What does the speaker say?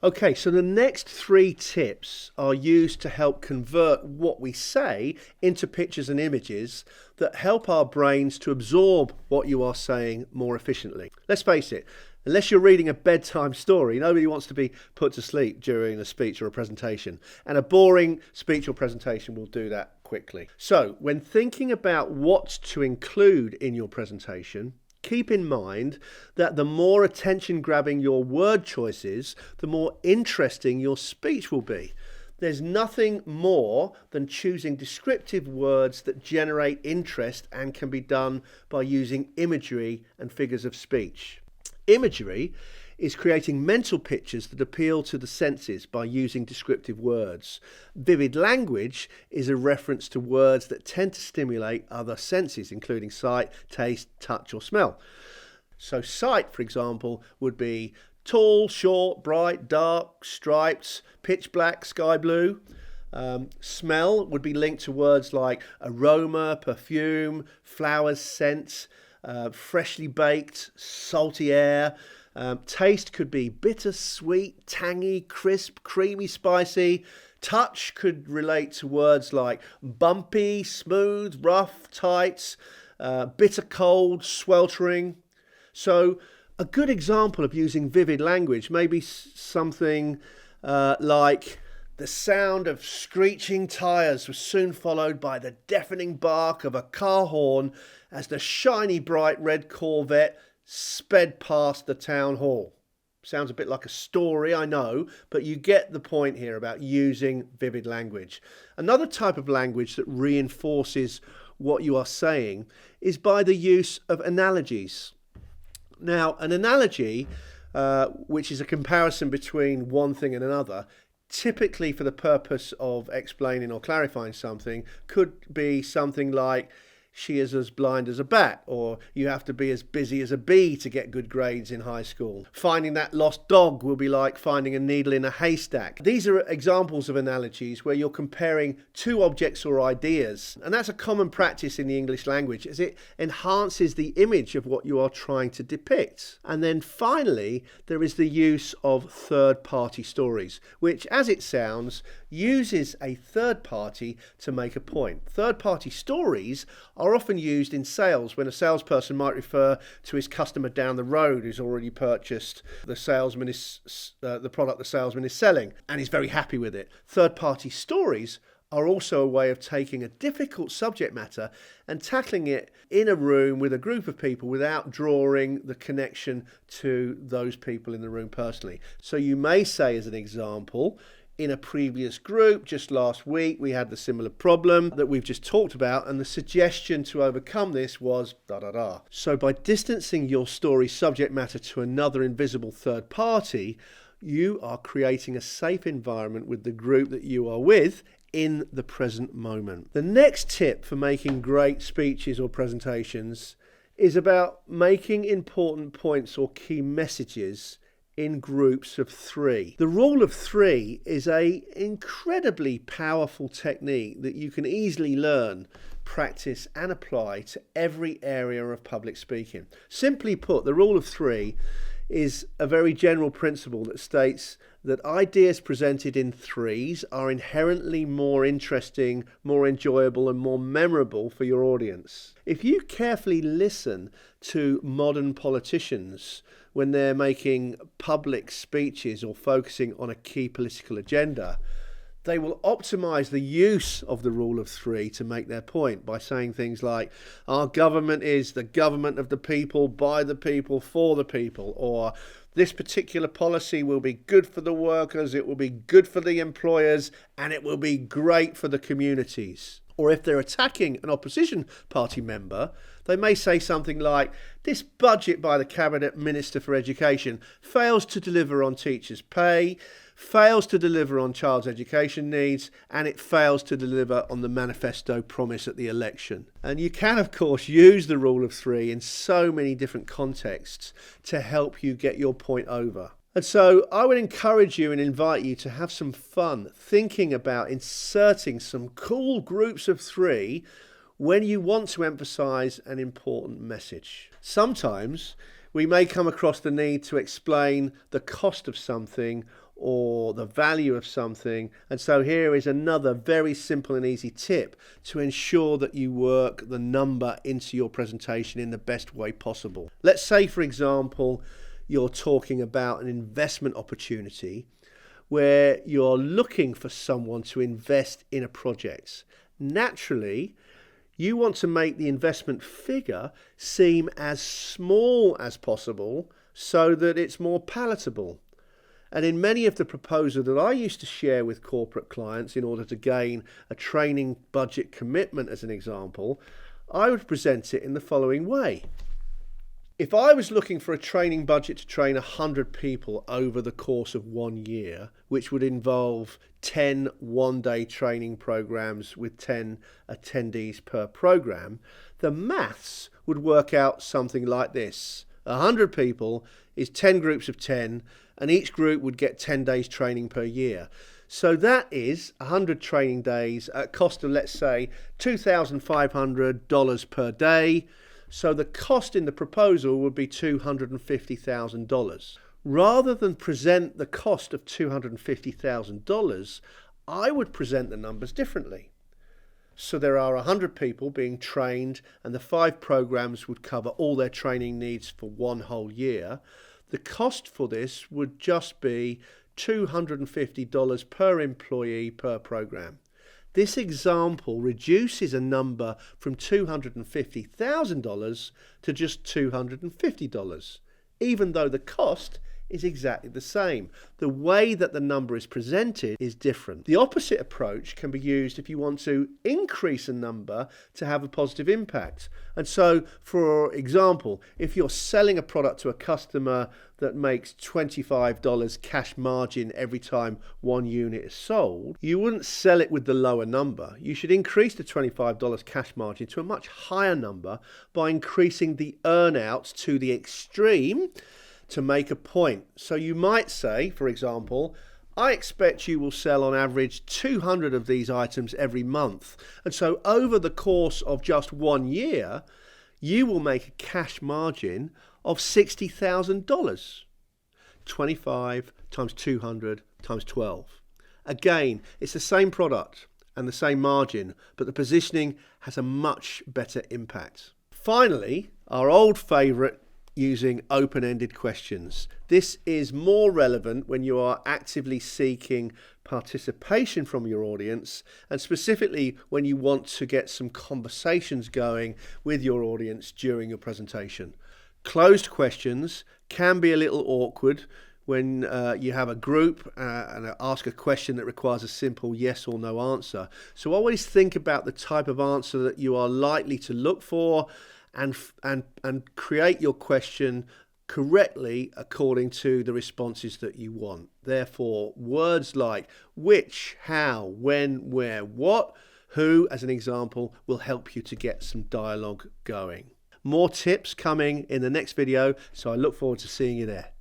Okay, so the next 3 tips are used to help convert what we say into pictures and images that help our brains to absorb what you are saying more efficiently. Let's face it, unless you're reading a bedtime story, nobody wants to be put to sleep during a speech or a presentation. And a boring speech or presentation will do that quickly. So, when thinking about what to include in your presentation, keep in mind that the more attention-grabbing your word choice is, the more interesting your speech will be. There's nothing more than choosing descriptive words that generate interest and can be done by using imagery and figures of speech. Imagery is creating mental pictures that appeal to the senses by using descriptive words. Vivid language is a reference to words that tend to stimulate other senses, including sight, taste, touch, or smell. So sight, for example, would be tall, short, bright, dark, striped, pitch black, sky blue. Smell would be linked to words like aroma, perfume, flowers, scent, freshly baked, salty air. Taste could be bitter, sweet, tangy, crisp, creamy, spicy. Touch could relate to words like bumpy, smooth, rough, tight, bitter cold, sweltering. So a good example of using vivid language may be something like the sound of screeching tyres was soon followed by the deafening bark of a car horn as the shiny bright red Corvette sped past the town hall. Sounds a bit like a story, I know, but you get the point here about using vivid language. Another type of language that reinforces what you are saying is by the use of analogies. Now, an analogy, which is a comparison between one thing and another, typically for the purpose of explaining or clarifying something, could be something like, she is as blind as a bat, or you have to be as busy as a bee to get good grades in high school. Finding that lost dog will be like finding a needle in a haystack. These are examples of analogies where you're comparing 2 objects or ideas, and that's a common practice in the English language as it enhances the image of what you are trying to depict. And then finally, there is the use of third-party stories, which, as it sounds, uses a third party to make a point. Third-party stories are often used in sales when a salesperson might refer to his customer down the road who's already purchased the product the salesman is selling and is very happy with it. Third-party stories are also a way of taking a difficult subject matter and tackling it in a room with a group of people without drawing the connection to those people in the room personally. So you may say, as an example, in a previous group just last week we had the similar problem that we've just talked about, and the suggestion to overcome this was da-da-da. So by distancing your story subject matter to another invisible third party, you are creating a safe environment with the group that you are with in the present moment. The next tip for making great speeches or presentations is about making important points or key messages in groups of 3. The rule of 3 is an incredibly powerful technique that you can easily learn, practice and apply to every area of public speaking. Simply put, the rule of 3 is a very general principle that states that ideas presented in 3s are inherently more interesting, more enjoyable and more memorable for your audience. If you carefully listen to modern politicians when they're making public speeches or focusing on a key political agenda, they will optimize the use of the rule of 3 to make their point by saying things like, our government is the government of the people, by the people, for the people, or this particular policy will be good for the workers, it will be good for the employers, and it will be great for the communities. Or if they're attacking an opposition party member, they may say something like, this budget by the Cabinet Minister for Education fails to deliver on teachers' pay, fails to deliver on child's education needs, and it fails to deliver on the manifesto promise at the election. And you can, of course, use the rule of 3 in so many different contexts to help you get your point over. And so I would encourage you and invite you to have some fun thinking about inserting some cool groups of 3 when you want to emphasize an important message. Sometimes we may come across the need to explain the cost of something or the value of something. And so here is another very simple and easy tip to ensure that you work the number into your presentation in the best way possible. Let's say, for example, you're talking about an investment opportunity where you're looking for someone to invest in a project. Naturally, you want to make the investment figure seem as small as possible so that it's more palatable. And in many of the proposals that I used to share with corporate clients in order to gain a training budget commitment, as an example, I would present it in the following way. If I was looking for a training budget to train 100 people over the course of 1 year, which would involve 10 one-day training programs with 10 attendees per program, the maths would work out something like this. 100 people is 10 groups of 10, and each group would get 10 days training per year. So that is 100 training days at a cost of, let's say, $2,500 per day. So the cost in the proposal would be $250,000. Rather than present the cost of $250,000, I would present the numbers differently. So there are 100 people being trained, and the 5 programs would cover all their training needs for 1 whole year. The cost for this would just be $250 per employee per program. This example reduces a number from $250,000 to just $250, even though the cost is exactly the same. The way that the number is presented is different. The opposite approach can be used if you want to increase a number to have a positive impact. And so, for example, if you're selling a product to a customer that makes $25 cash margin every time 1 unit is sold, you wouldn't sell it with the lower number. You should increase the $25 cash margin to a much higher number by increasing the earnouts to the extreme to make a point. So you might say, for example, I expect you will sell on average 200 of these items every month. And so over the course of just 1 year, you will make a cash margin of $60,000. 25 times 200 times 12. Again, it's the same product and the same margin, but the positioning has a much better impact. Finally, our old favorite, using open-ended questions. This is more relevant when you are actively seeking participation from your audience, and specifically when you want to get some conversations going with your audience during your presentation. Closed questions can be a little awkward when you have a group and ask a question that requires a simple yes or no answer. So always think about the type of answer that you are likely to look for, and create your question correctly according to the responses that you want. Therefore, words like which, how, when, where, what, who, as an example, will help you to get some dialogue going. More tips coming in the next video, so I look forward to seeing you there.